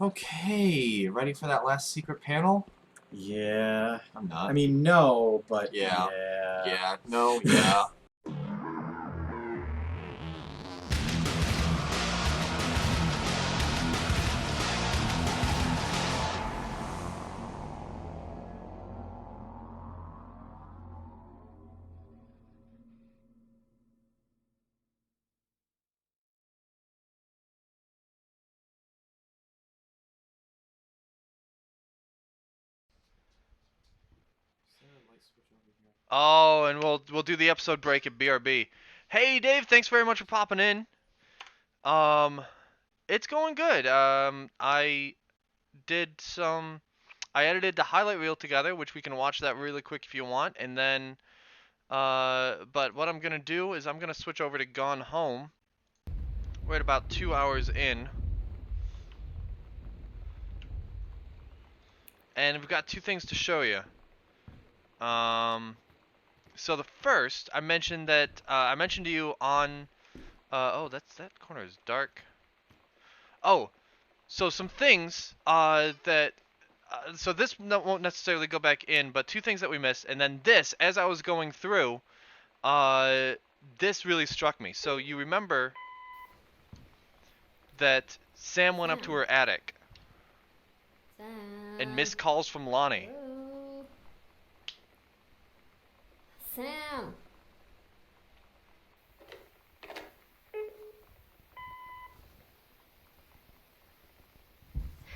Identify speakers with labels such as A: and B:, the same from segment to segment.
A: Okay, ready for that last secret panel?
B: Yeah.
A: I'm not.
B: I mean, no, but
A: Yeah.
B: yeah.
A: Yeah. No. Yeah.
C: Oh, and we'll do the episode break at BRB. Hey Dave, thanks very much for popping in. Um, it's going good. Did some I edited the highlight reel together, which we can watch that really quick if you want, and then but what I'm gonna do is I'm gonna switch over to Gone Home. We're at about 2 hours in, and we've got two things to show you. Um, so the first, I mentioned to you on oh, that corner is dark. Oh, so some things that so this won't necessarily go back in, but two things that we missed, and then this, as I was going through, uh, this really struck me. So you remember that Sam went up to
D: Sam.
C: her attic and
D: Sam.
C: missed calls from Lonnie.
D: Hello. Sam.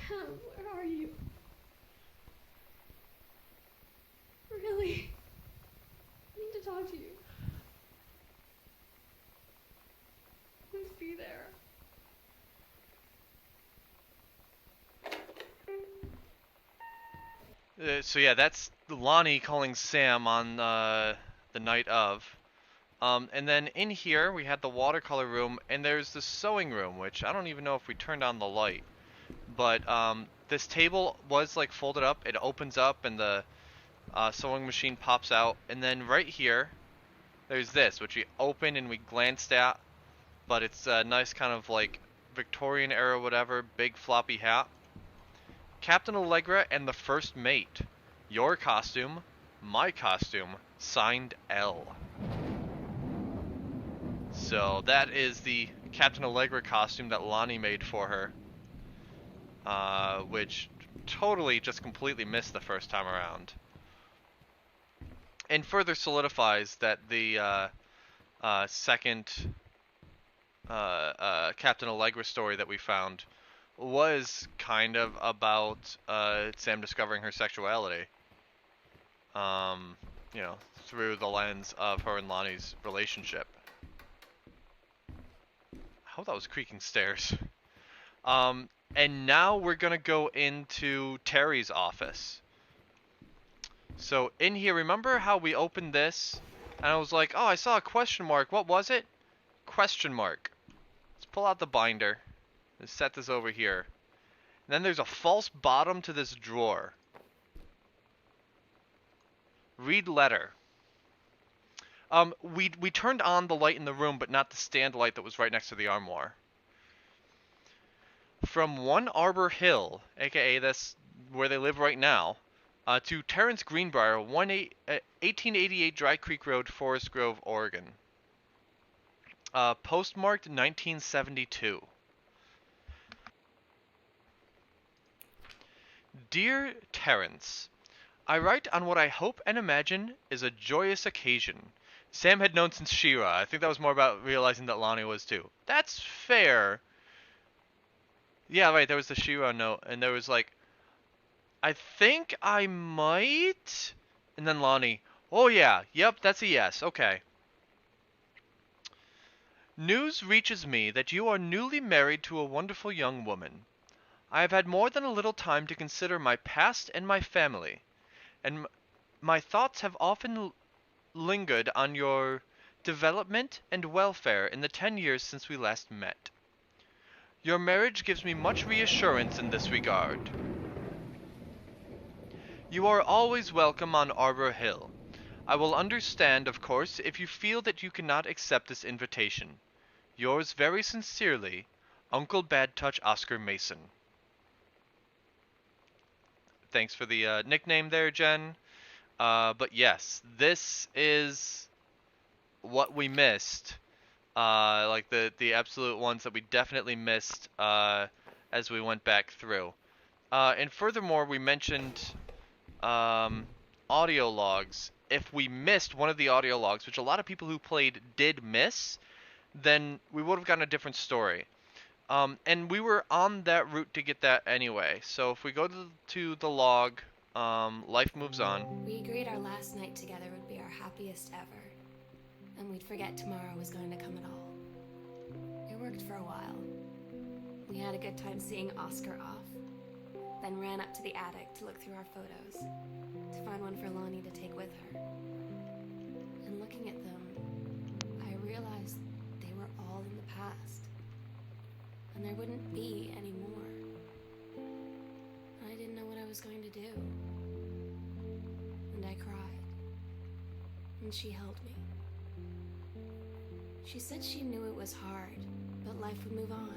D: Sam, where are you? Really? I need to talk to you. Please be there.
C: So yeah, that's Lonnie calling Sam on the night of. And then in here we had the watercolor room, and there's the sewing room, which I don't even know if we turned on the light. But this table was like folded up. It opens up, and the sewing machine pops out. And then right here, there's this, which we opened and we glanced at. But it's a nice kind of like Victorian era, whatever, big floppy hat. Captain Allegra and the First Mate. Your costume, my costume, signed L. So that is the Captain Allegra costume that Lonnie made for her. Which totally just completely missed the first time around. And further solidifies that the second Captain Allegra story that we found was kind of about Sam discovering her sexuality. You know, through the lens of her and Lonnie's relationship. I hope that was creaking stairs. And now we're gonna go into Terry's office. So in here, remember how we opened this? And I was like, oh, I saw a question mark. What was it? Question mark. Let's pull out the binder and set this over here. And then there's a false bottom to this drawer. Read letter. We turned on the light in the room, but not the stand light that was right next to the armoire. From 1 Arbor Hill, aka that's where they live right now, to Terrence Greenbrier, 1888 Dry Creek Road, Forest Grove, Oregon. Postmarked 1972. Dear Terrence, I write on what I hope and imagine is a joyous occasion. Sam had known since She-Ra. I think that was more about realizing that Lonnie was too. That's fair. Yeah, right, there was the She-Ra note, and there was like, I think I might? And then Lonnie, oh yeah, yep, that's a yes, okay. News reaches me that you are newly married to a wonderful young woman. I have had more than a little time to consider my past and my family, and my thoughts have often lingered on your development and welfare in the 10 years since we last met. Your marriage gives me much reassurance in this regard. You are always welcome on Arbor Hill. I will understand, of course, if you feel that you cannot accept this invitation. Yours very sincerely, Uncle Badtouch Oscar Mason. Thanks for the nickname there, Jen. But yes, this is what we missed. Like the absolute ones that we definitely missed as we went back through. And furthermore, we mentioned audio logs. If we missed one of the audio logs, which a lot of people who played did miss, then we would have gotten a different story. And we were on that route to get that anyway. So if we go to the log, life moves on.
D: We agreed our last night together would be our happiest ever, and we'd forget tomorrow was going to come at all. It worked for a while. We had a good time seeing Oscar off, then ran up to the attic to look through our photos, to find one for Lonnie to take with her. And looking at them, I realized they were all in the past, and there wouldn't be any more. I didn't know what I was going to do. And I cried. And she held me. She said she knew it was hard, but life would move on.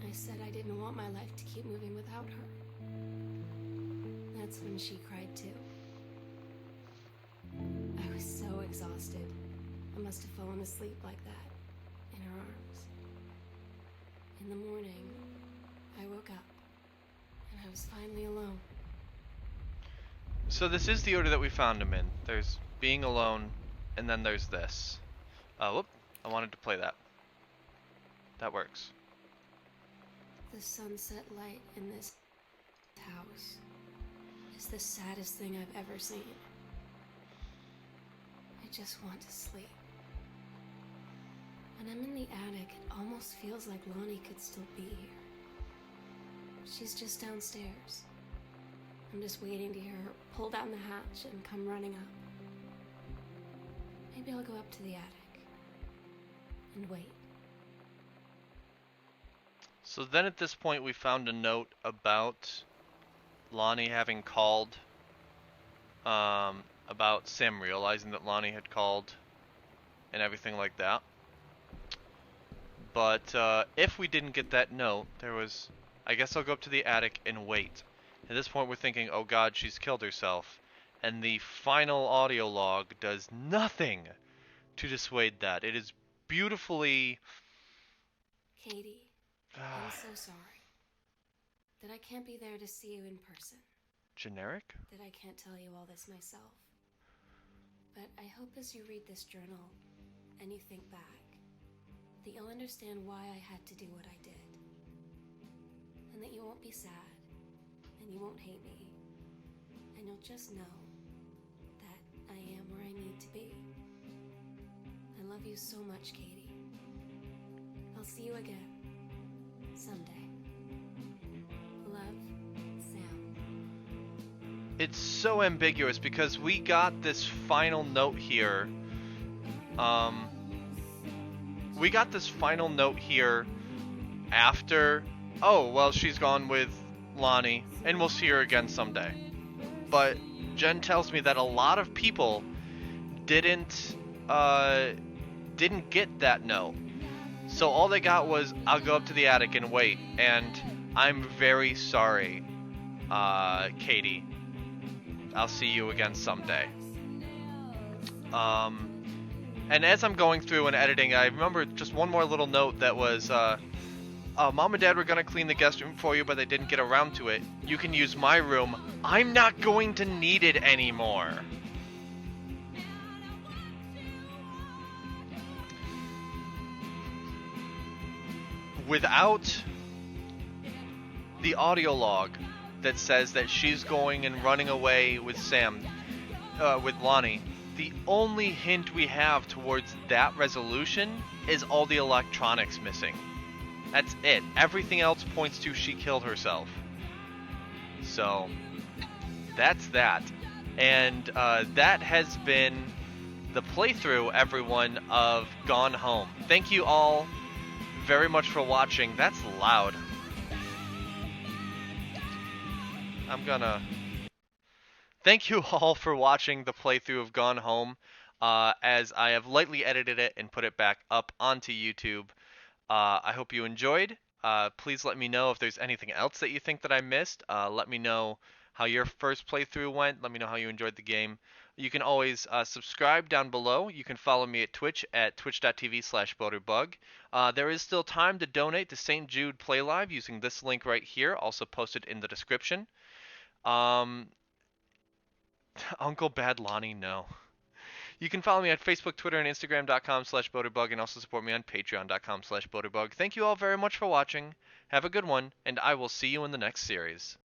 D: I said I didn't want my life to keep moving without her. That's when she cried too. I was so exhausted. I must have fallen asleep like that, in her arms. In the morning, I woke up, and I was finally alone.
C: So this is the order that we found him in. There's being alone, and then there's this. Whoop, I wanted to play that. That works.
D: The sunset light in this house is the saddest thing I've ever seen. I just want to sleep. When I'm in the attic, it almost feels like Lonnie could still be here. She's just downstairs. I'm just waiting to hear her pull down the hatch and come running up. Maybe I'll go up to the attic and wait.
C: So then at this point we found a note about Lonnie having called, about Sam realizing that Lonnie had called and everything like that. But if we didn't get that note, there was, I guess I'll go up to the attic and wait. At this point we're thinking, oh god, she's killed herself. And the final audio log does nothing to dissuade that. It is beautifully...
D: Katie, I'm so sorry that I can't be there to see you in person,
C: generic?
D: that I can't tell you all this myself. But I hope as you read this journal and you think back, that you'll understand why I had to do what I did. And that you won't be sad, and you won't hate me, and you'll just know that I am where I need to be. I love you so much, Katie. I'll see you again, someday. Love, Sam.
C: It's so ambiguous because we got this final note here. We got this final note here after, oh, well, she's gone with Lonnie, and we'll see her again someday. But Jen tells me that a lot of people didn't get that note. So all they got was, I'll go up to the attic and wait. And I'm very sorry, Katie. I'll see you again someday. And as I'm going through and editing, I remember just one more little note that was, Mom and Dad were gonna clean the guest room for you, but they didn't get around to it. You can use my room. I'm not going to need it anymore. Without the audio log that says that she's going and running away with Sam, with Lonnie, the only hint we have towards that resolution is all the electronics missing. That's it. Everything else points to she killed herself. So, that's that. And that has been the playthrough, everyone, of Gone Home. Thank you all very much for watching. That's loud. Thank you all for watching the playthrough of Gone Home, as I have lightly edited it and put it back up onto YouTube. I hope you enjoyed. Please let me know if there's anything else that you think that I missed. Let me know how your first playthrough went. Let me know how you enjoyed the game. You can always subscribe down below. You can follow me at Twitch at twitch.tv/BoaterBug. There is still time to donate to St. Jude Play Live using this link right here, also posted in the description. Uncle Bad Lonnie, no. You can follow me at Facebook, Twitter, and Instagram.com/BoaterBug, and also support me on Patreon.com/BoaterBug. Thank you all very much for watching. Have a good one, and I will see you in the next series.